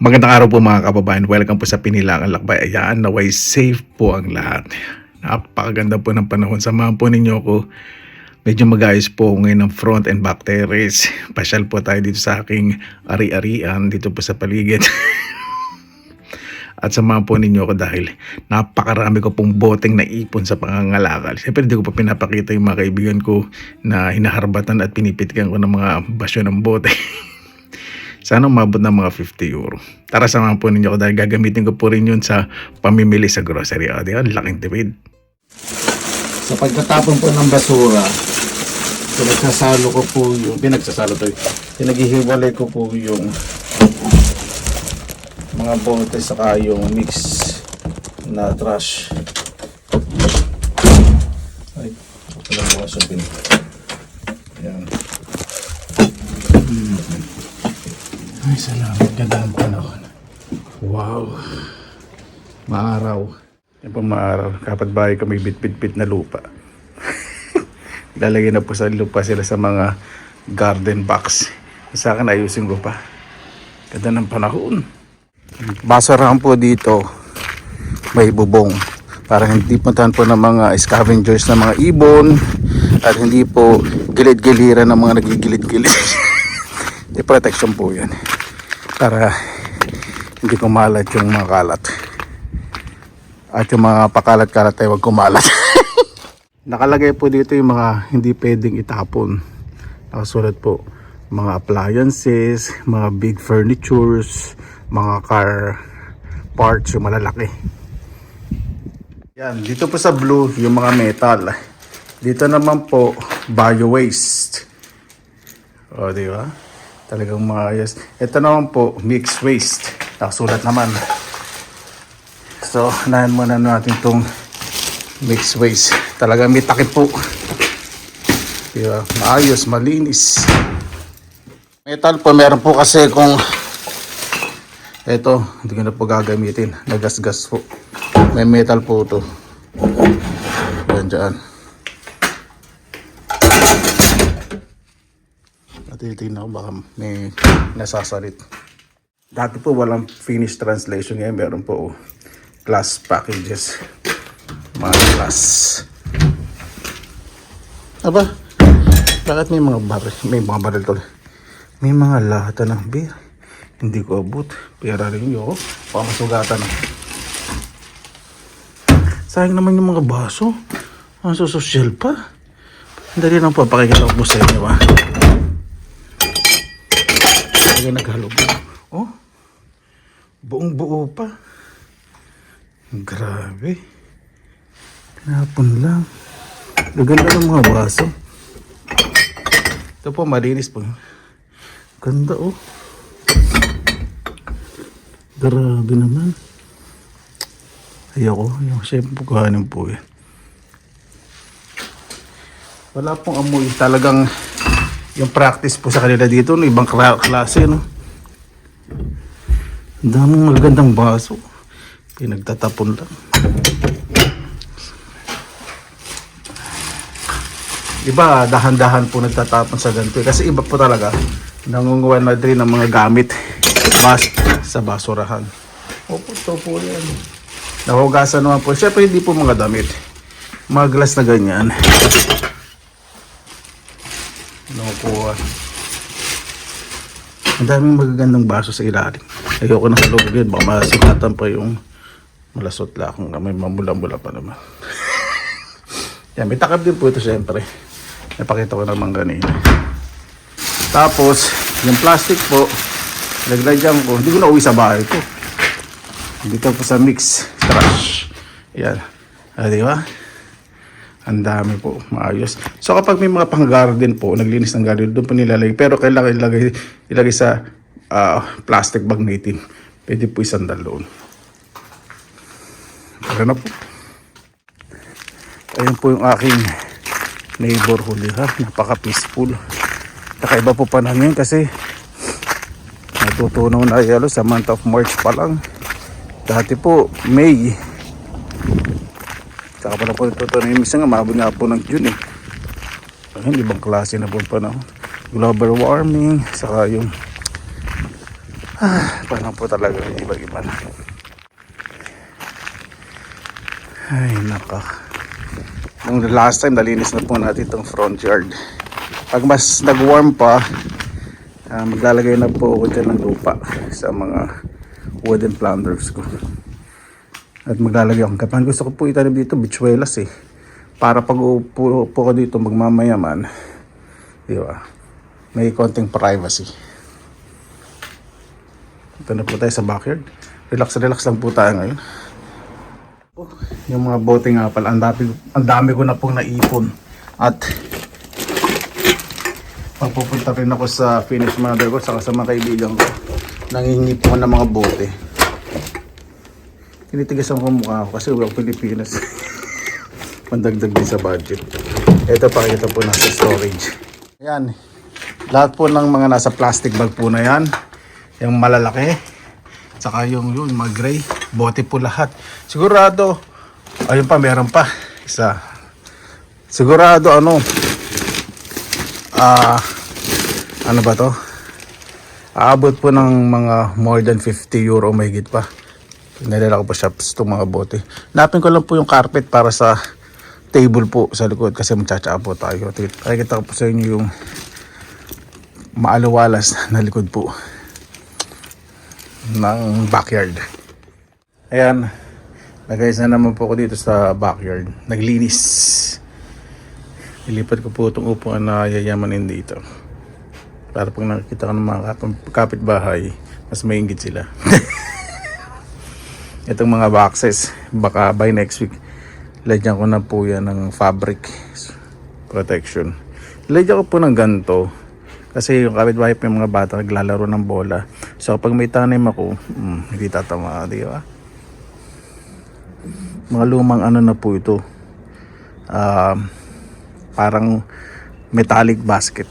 Magandang araw po mga kababayan. Welcome po sa Pinilangan Lakbay. Ayan, naway safe po ang lahat. Napakaganda po ng panahon. Samahan po ninyo ko. Medyo mag-ayos po ngayon ng front and back terrace. Pasyal po tayo dito sa aking ari-arian dito po sa paligid. At samahan po ninyo ko dahil napakarami ko pong boteng naipon sa pangangalakal. Siyempre hindi ko pa pinapakita yung mga kaibigan ko na hinaharbatan at pinipitikan ko ng mga basyo ng bote. Sana umabot ng mga 50 euro. Tara samahan po ninyo ko dahil gagamitin ko po rin yun sa pamimili sa grocery. O, di ba? Laking tipid. Sa pagtatapon po ng basura, pinagsasalo ko po yung, pinaghihiwalay ko po yung mga bote saka yung mix na trash. Ay, walang bukas yung pin. Ayan. Ay, salamat. Ganda ng panahon. Wow. Maaraw. Yan po maaraw. Kapatbahay ko may bit-bit-bit na lupa. Lalagay na po sa lupa sila sa mga garden box. Sa akin ayusin ko pa. Ganda ng panahon. Basurahan po dito may bubong para hindi puntahan po ng mga scavengers na mga ibon at hindi po gilid-giliran ng mga nagigilid-gilid. May protection po yan para hindi kumalat yung mga kalat at yung mga pakalat-kalat ay huwag kumalat. Nakalagay po dito yung mga hindi pwedeng itapon. Nakasulat po mga appliances, mga big furnitures, mga car parts, yung malalaki. Yan, dito po sa blue yung mga metal. Dito naman po bio waste. O, di ba? Talagang maayos. Ito naman po mixed waste. Nakasulat naman. So, unahin muna natin itong mixed waste. Talagang may takip po. Di ba? Maayos, malinis. Metal po, meron po kasi kung ito, hindi ko na po gagamitin. Nagasgas po. May metal po ito. Yan dyan. Titignan ko baka may nasasalit. Dati po walang Finnish translation ngayon. Meron po glass packages. Mga glass. Aba, bakit may mga baril? May mga baril to. May mga lata ng beer. Hindi ko abot. Pera rin yun. Pamasugatan. Sayang naman yung mga baso. Ang sosyal pa. Dali lang po pakikita ko po sa inyo ba. Kaya naghalo-buo. Oh, buong buo pa. Grabe. Pinapon lang. Gaganda ng mga baso. Ito po, malinis po. Ganda oh. Grabe naman. Ayoko. Siyempre kuhanin po yan. Wala pong amoy. Talagang yung practice po sa kanila dito, no, ibang klase, no? Ang daming magagandang baso. Pinagtatapon lang. Iba, dahan-dahan po nagtatapon sa ganito. Kasi iba po talaga, nangunguha na rin ng mga gamit sa basurahan. Opo, ito po yan. Nahugasan naman po. Siyempre, hindi po mga damit. Mga glass na ganyan. Nakukuha. Ang daming magagandang baso sa ilalim. Ayoko na sa loob yun. Baka masikatan pa yung malasot la kung may mamula-mula pa naman. Yan, may takap din po ito siyempre. Napakita ko naman kanina. Tapos, yung plastic po, naglagyan ko. Hindi ko na uwi sa bahay ko. Dito po sa mix trash. Yan. Di ba? Ang dami po, maayos. So kapag may mga pang-garden po, naglinis ng garden, doon po nilalagay. Pero kailangan ilagay sa plastic bag natin. Pwede po isandal doon. Para na po. Ayun po yung aking neighborhood. Napaka-peaceful. Nakaiba po pa namin kasi natutunaw na yelo sa month of March pa lang. Dati po, May. Saka pa na po natutunaw yung misa nga, mabot nga po ng June eh. Ayun, ibang klase na po pa na. Global warming, saka yung Parang po talaga iba-iba na. Ay, naka. Nung last time, nalinis na po natin itong front yard. Pag mas nag-warm pa, maglalagay na po ako dyan ng lupa sa mga wooden planters ko. At maglalagay akong kapan. Gusto ko po itanim dito, bichuelas eh. Para pag upo ko dito magmamayaman, di ba? May konting privacy. Ito na po tayo sa backyard. Relax lang po tayo ngayon. Yung mga bote nga pala, ang dami ko na pong naipon. At magpupunta rin ako sa Finnish mother ko saka sa mga kaibigan ko. Nangingi po ng mga bote. Tinitigasan ko mukha ko kasi wala Pilipinas. Mandagdag din sa budget. Ito pakita po nasa storage. Ayan. Lahat po ng mga nasa plastic bag po na yan. Yung malalaki. Saka yung mga gray. Bote po lahat. Sigurado. Ayun pa, meron pa. Isa. Sigurado ano ba to? Aabot po ng mga more than 50 euro may higit pa. Nalala ko pa shops itong mga bote. Napin ko lang po yung carpet para sa table po sa likod kasi magtsatsaa po tayo. Nakikita ko po sa inyo yung maalawalas na likod po ng backyard. Ayan. Nag-ayos na naman po ako dito sa backyard. Naglinis. Ilipat ko po itong upuan na yayamanin dito. Para pag nakikita ko ng mga kapitbahay, mas maingit sila. Itong mga boxes, baka by next week, lagyan ko na po yan ng fabric protection. Lagyan ko po ng ganito. Kasi yung kapitbahay pa yung mga bata naglalaro ng bola. So pag may tanim ako, hindi tatama, di ba? Mga lumang ano na po ito. Parang metallic basket.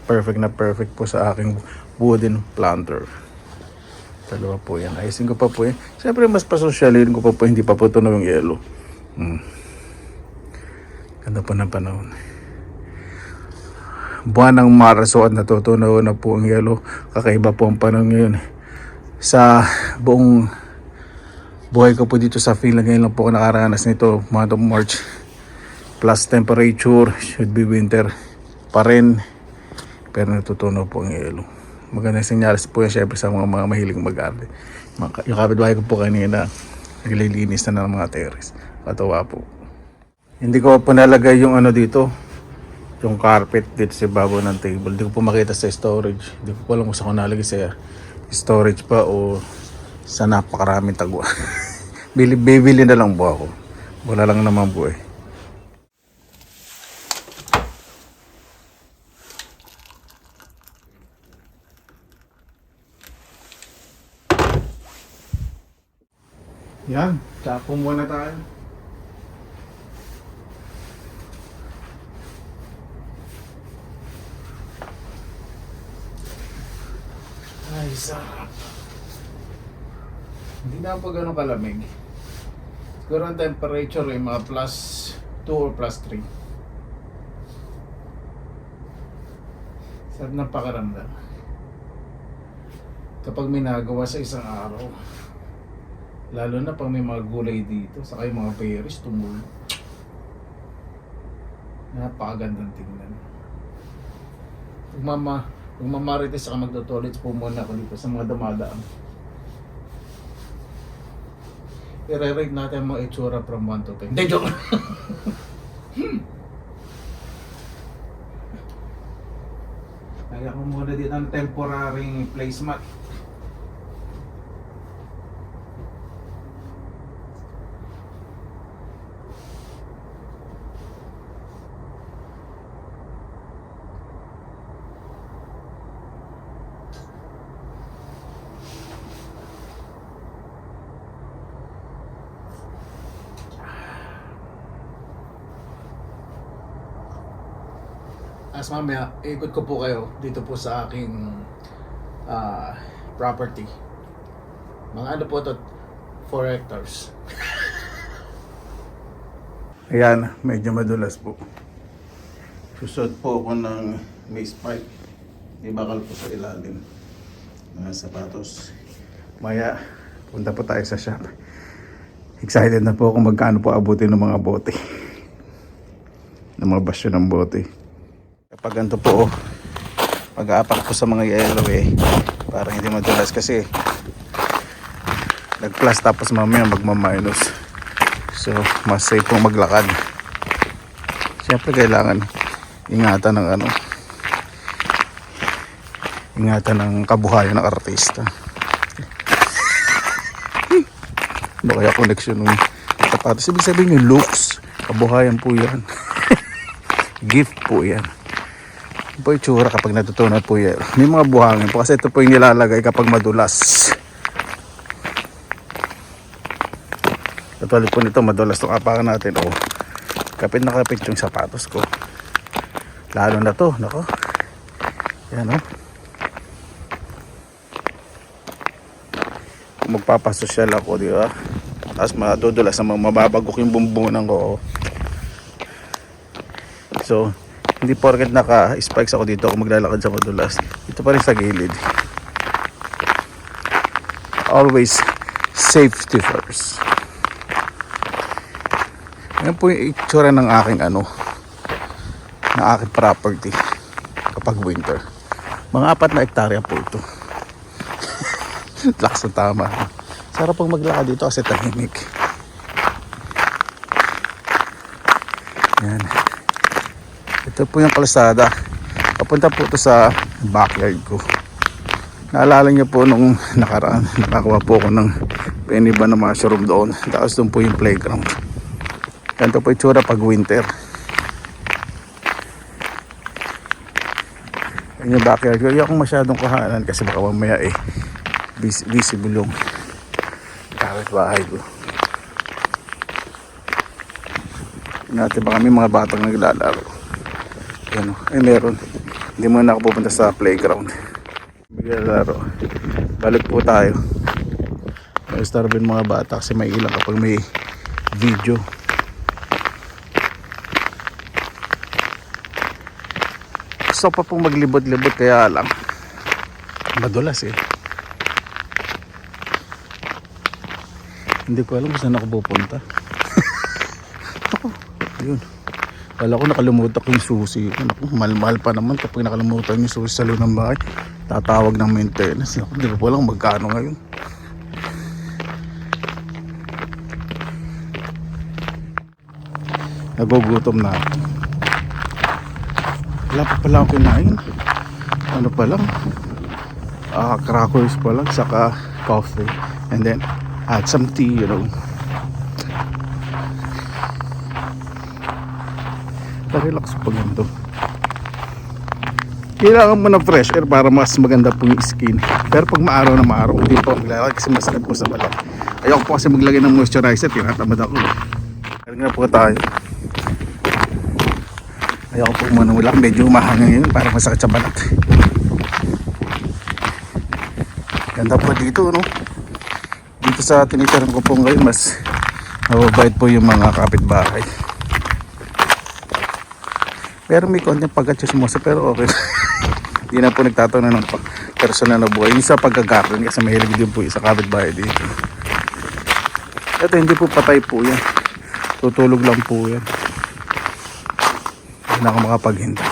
Perfect na perfect po sa aking wooden planter. Dalawa po yan. Ayusin ko pa po yan. Siyempre mas pasosyalin ko pa po. Hindi pa po tunaw yung yelo. Ganda po ng panahon. Buwan ng Marso at natutunaw na po ang yelo. Kakaiba po ang panahon ngayon. Sa buong buhay ko po dito sa Finland, ngayon lang po ako nakaranas nito. Month of March. Plus temperature. Should be winter pa rin. Pero natutunaw po ang yelo. Magandang senyales po yan syempre sa mga mahilig mag-arte. Yung kapitbahay ko po kanina, naglilinis na ng mga terrace. Katawa po. Hindi ko po nalagay yung ano dito, yung carpet dito sa babaw ng table. Hindi ko po makita sa storage. Hindi ko alam kung saan ko nalagay sa storage pa o sa napakaraming tagwa. Bibili na lang po ako. Wala lang naman po eh. Yan, tapo muna tayo. Ay, sarap. Hindi na po ganun kalamig. Siguro ang temperature ay mga plus 2 or plus 3. Sarap ng pakaramdam. Kapag may nagawa sa isang araw. Lalo na pag may mga gulay dito, saka yung mga berries, tumulo. Napakagandang tingnan. Pag mamarites saka magtutulits po muna ako dito sa mga damadaan. I-rate natin ang mga itsura from 1 to 10. Hindi, joke! Kaya ko muna dito ng temporary placemat. As mamaya, ikot ko po kayo dito po sa aking property. Mga ano po ito, 4 hectares. Ayan, medyo madulas po. Susot po ako ng mace pipe. Ibakal po sa ilalim. mga sapatos. Maya, punta po tayo sa shop. Excited na po kung magkano po abutin ng mga bote. Ng mga basyo ng bote. Kapag ganito po, mag-aapak po sa mga yellow para hindi madulas kasi nag-plus tapos mamaya magma-minus. So, mas safe po maglakad. Siyempre kailangan ingatan ng kabuhayan ng artista. Ano kaya connection ng sapatos? Ibig sabihin yung looks, kabuhayan po yan. Gift po yan. Ito po yung tsura kapag natutunan po yan. May mga buhangin po kasi ito po yung nilalagay kapag madulas. Katulad po nito, madulas itong apakan natin. Oh, kapit na kapit yung sapatos ko. Lalo na to, nako. Yan oh. Magpapasosyal ako, di ba? Tapos madudulas na mababagok yung bumbungan ko. So, hindi porket naka-spikes ako dito kung maglalakad sa madulas. Ito pa rin sa gilid. Always safety first. Yan po yung itsura ng aking ng aking property kapag winter. Mga 4 na hektarya po ito. Lakas na tama. Sarap pang maglakad dito kasi tahimik. Yan. Ito po yung kalsada. Papunta po ito sa backyard ko. Naalala niyo po nung nakaraan, nakakuha po ako ng penny ba na mushroom doon. Tapos doon po yung playground. Ganito po yung tsura pag winter. Yan yung backyard ko. Ayoko masyadong kahanan kasi baka mamaya visible yung bahay ko. Natin baka may mga batang naglalaro. Yan o. Ay meron. Hindi muna ako pupunta sa playground. Naglalaro. Balik po tayo. May-starbin mga bata kasi may ilang kapag may video. Gusto pa pong maglibot-libot kaya lang madulas Hindi ko alam kung saan ako pupunta. Ako, yun. Wala ko nakalimutan yung susi. Mahal-mahal pa naman kapag nakalimutan yung susi sa loob ng bahay. Tatawag ng maintenance. Hindi ko alam magkano ngayon. Nagugutom na ako. Wala pa pala ako kinain. Ano pa lang? Crackers pa lang. Saka coffee. And then add some tea, relax pag ganito. Kailangan mo ng fresh air para mas maganda po yung skin. Pero pag maaraw na maaraw, hindi pa maglalagay kasi masakit po sa balat. Ayoko po kasi maglagay ng moisturizer, tinatamad ako. Kaya nga po tayo. Ayoko po muna wala, medyo umahangin ngayon para masakit sa balat. Ganda po dito, Dito sa tinitiran ko po ngayon, mas mababait po yung mga kapitbahay. Pero may konting pagkatsismosa, pero okay. Hindi na po nagtataon ng personal na buhay. Yung sa pagkagarden kasi mahilig din po sa kapitbahay dito. Ito hindi po patay po yan. Tutulog lang po yan. Hindi na ako makapaghintay.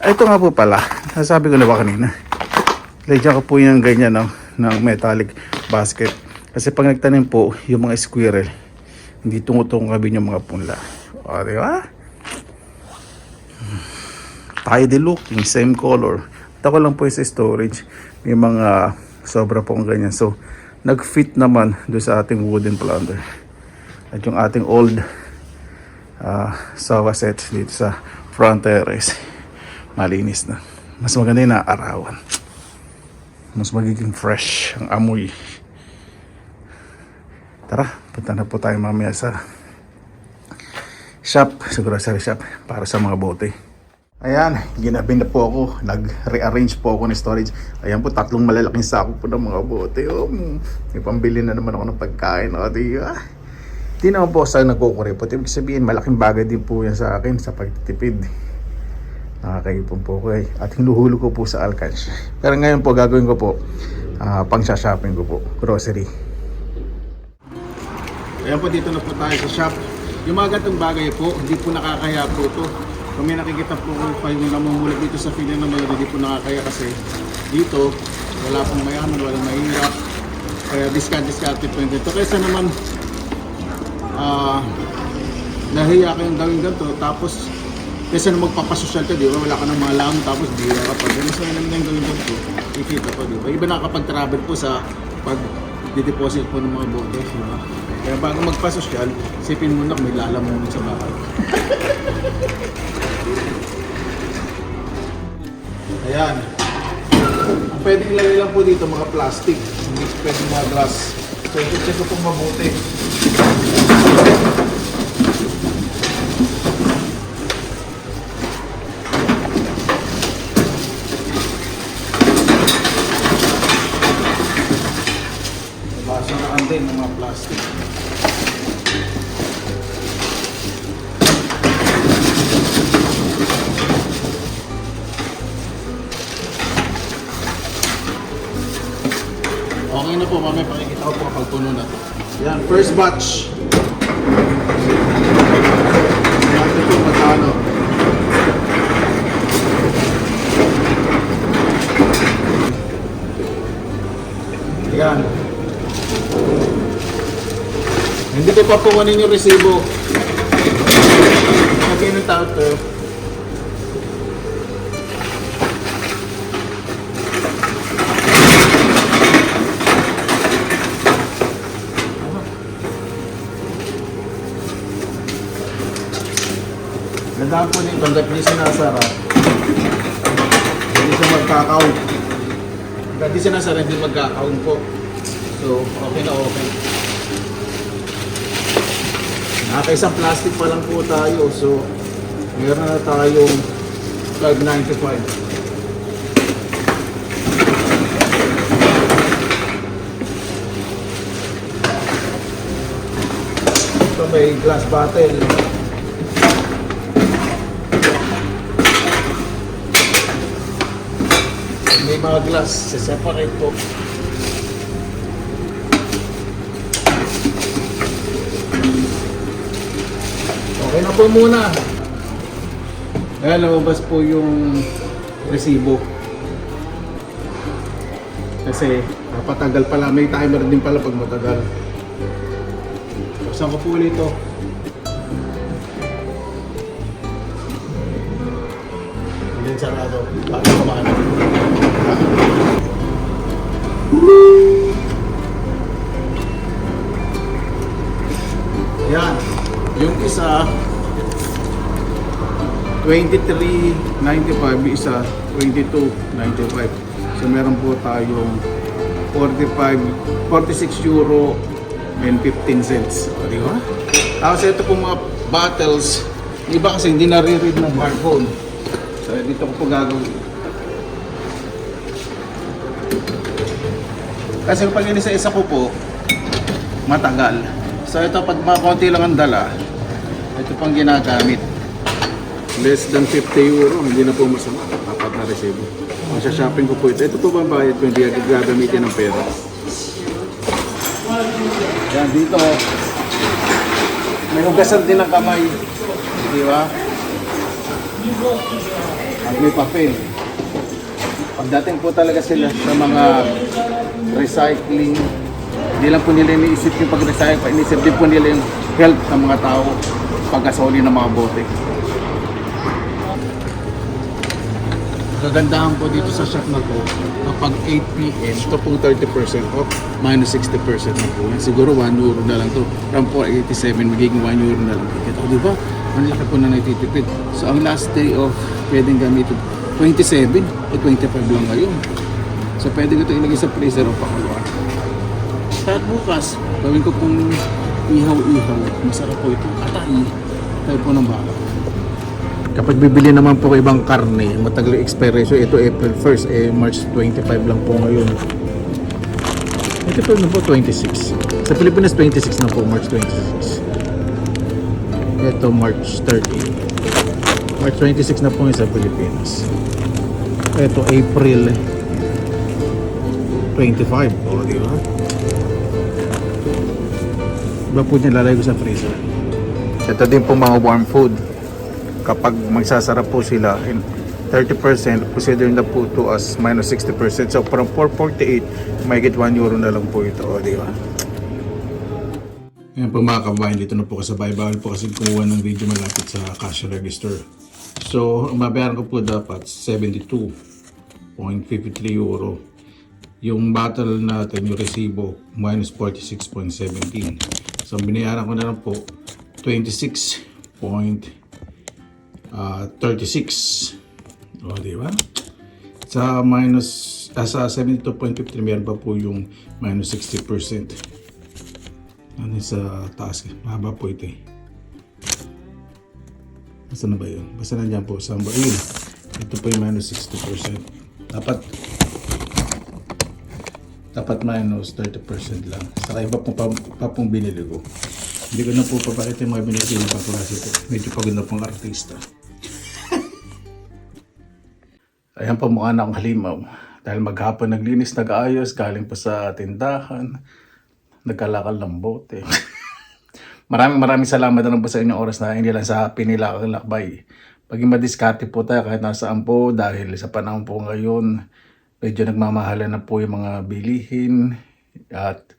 Ito nga po pala, nasabi ko na ba kanina, lagyan ko po yung ganyan ng metallic basket. Kasi pag nagtanim po, yung mga squirrel, hindi tungutungabin yung mga punla. O, di ba? Tidy looking, same color. Tako lang po sa storage. May mga sobra po ang ganyan. So, nag-fit naman doon sa ating wooden planter. At yung ating old sawa set dito sa front terrace, malinis na. Mas maganda yung arawan. Mas magiging fresh ang amoy. Tara, punta na po tayo mamaya sa shop, sa grocery shop para sa mga bote. Ayan, ginabi na po ako. Nag-rearrange po ako ng storage. Ayan po, 3 malalaking sako po ng mga bote. May pambili na naman ako ng pagkain. Di naman po sa nagkukuripot. Ibig sabihin, malaking bagay din po yan sa akin sa pagtitipid. Nakakaipon po ko At hinuhulog ko po sa alkansya. Pero ngayon po, gagawin ko po, pang shopping ko po, grocery. Ayan po, dito na po tayo sa shop. Yung mga gantong bagay po, hindi po nakakaya po ito. Kung may nakikita po kayo yung namumulat dito sa feeling na mayon, hindi po nakakaya kasi dito, wala pong mayaman, walang mahirap. Kaya discount po dito. Kaysa naman, nahiya kayong gawin ganito, tapos kaysa na magpapasosyal ka, di ba? Wala ka ng mga lamang, tapos di ka kapag mas naman yung gawin ganito, ikita pa, di ba? Iba nakakapag-travel po sa pag-deposit po ng mga bote, di ba? Kaya bago magpasosyal, isipin mo na may lalamunin sa bahay. Ayan. Ang pwedeng ilagay lang po dito mga plastic, hindi pwedeng mga glass. So i-check ko pong mabuti. Basaan din ng mga plastic. Okay na po, mamaya pakikita ko po kapag puno na to. Yan, first batch. Yan po magkano. Yan. Hindi ko pa pukunin yung resibo. Lagyan ng tao to. Gandaan po nito, hanggat hindi sinasara, hindi siya magkakount. Hanggat hindi sinasara, hindi magkakount po. So, okay na okay. Nakaisang plastic pa lang po tayo. So, meron na tayong 12.95. Ito may glass bottle. May mga glass, separate po. Okay na po muna. Ayan, lumabas po yung resibo. Kasi napatagal pala, may timer din pala pag matagal. Buksan ko po ulit ito. Hindi sarado. Baka kumaano. Yan. Yung isa 23.95, isa 22.95. So meron po tayong 46 euro and 15 cents. O, di ba? Tapos ito po mga bottles, iba kasi hindi nare-read ng barcode. So dito ko po gagawin. Kasi pag inisa-isa ko po, matagal. So ito pag mga konti lang ang dala, ito pang ginagamit. Less than 50 euro, hindi na po masama. Apat na resibo. Masya-shopping ko po ito. Ito po ba ang bayad ko, hindi gagamitin ng pera. Yan, dito. May hugasan din ng kamay. Di ba? At may papel. Pagdating po talaga sila sa mga recycling, hindi lang po nila iniisip yung pag-recycle, iniisip din po nila yung health ng mga tao pagkasoli ng mga bote. Kagandahan po dito sa shop na to, kapag 8 PM, ito pong 30% off, minus 60% na po. Siguro 1 euro na lang to. From 487, magiging 1 euro na lang. Ito, di ba? Ang laki po na natitipid. So, ang last day of pwedeng gamitin, 27 o 25 lang ngayon. So, pwede ko ito ilagay sa freezer o pakuluan. At bukas, gawin ko pong ihaw-ihaw. Masarap po ito. Atay. Tayo po ng baka. Kapag bibili naman po ibang karne, matagal yung expiration. Ito April 1st, March 25 lang po ngayon. Ito po na po 26. Sa Pilipinas 26 na po, March 26. Ito March 30. March 26 na po yung sa Pilipinas. Ito April 25. O, di ba? Iba po niya lalagay ko sa freezer. Ito din po mga warm food. Kapag magsasarap po sila, 30%, considering na po to as minus 60%. So, from 448, may get 1 euro na lang po ito. O, di ba? Ngayon po mga kabayan, dito na po kasabay. Bawal po kasi kumuha ng video malapit sa cash register. So, ang mabayaran ko po dapat 72.53 euro. Yung battle natin, yung resibo, minus 46.17. So, binayaran ko na lang po 26.36. O, di ba? Sa sa 72.53, meron pa po yung minus 60%. Ano sa taas? Mahaba po ito eh. Basta na ba yun? Basta na dyan po. Saan ba? Yun. Ito po yung minus 60%. Dapat minus 30% lang. Saka iba pong binili ko. Hindi ko na po papakita yung mga binili ko pa klase po. Medyo pagod na pong artista. Ayan po, mukha na akong halimaw. Dahil maghapon naglinis, nag-aayos, galing pa sa tindahan. Nagkalakal ng bote. Maraming salamat na po sa inyong oras na hindi lang sa pinilakal lakbay. Paging madiskarte po tayo kahit nasaan po dahil sa panahon po ngayon, medyo nagmamahalan na po yung mga bilihin at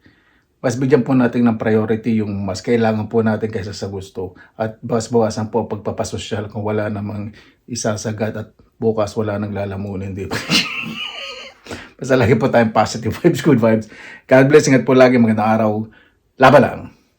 mas bigyan po natin ng priority yung mas kailangan po natin kaysa sa gusto. At bawasan po pagpapasosyal kung wala namang isasagat at bukas wala nang lalamunin. Di ba? Basta lagi po tayong positive vibes, good vibes. God bless, ingat po lagi, magandang araw. Laban lang!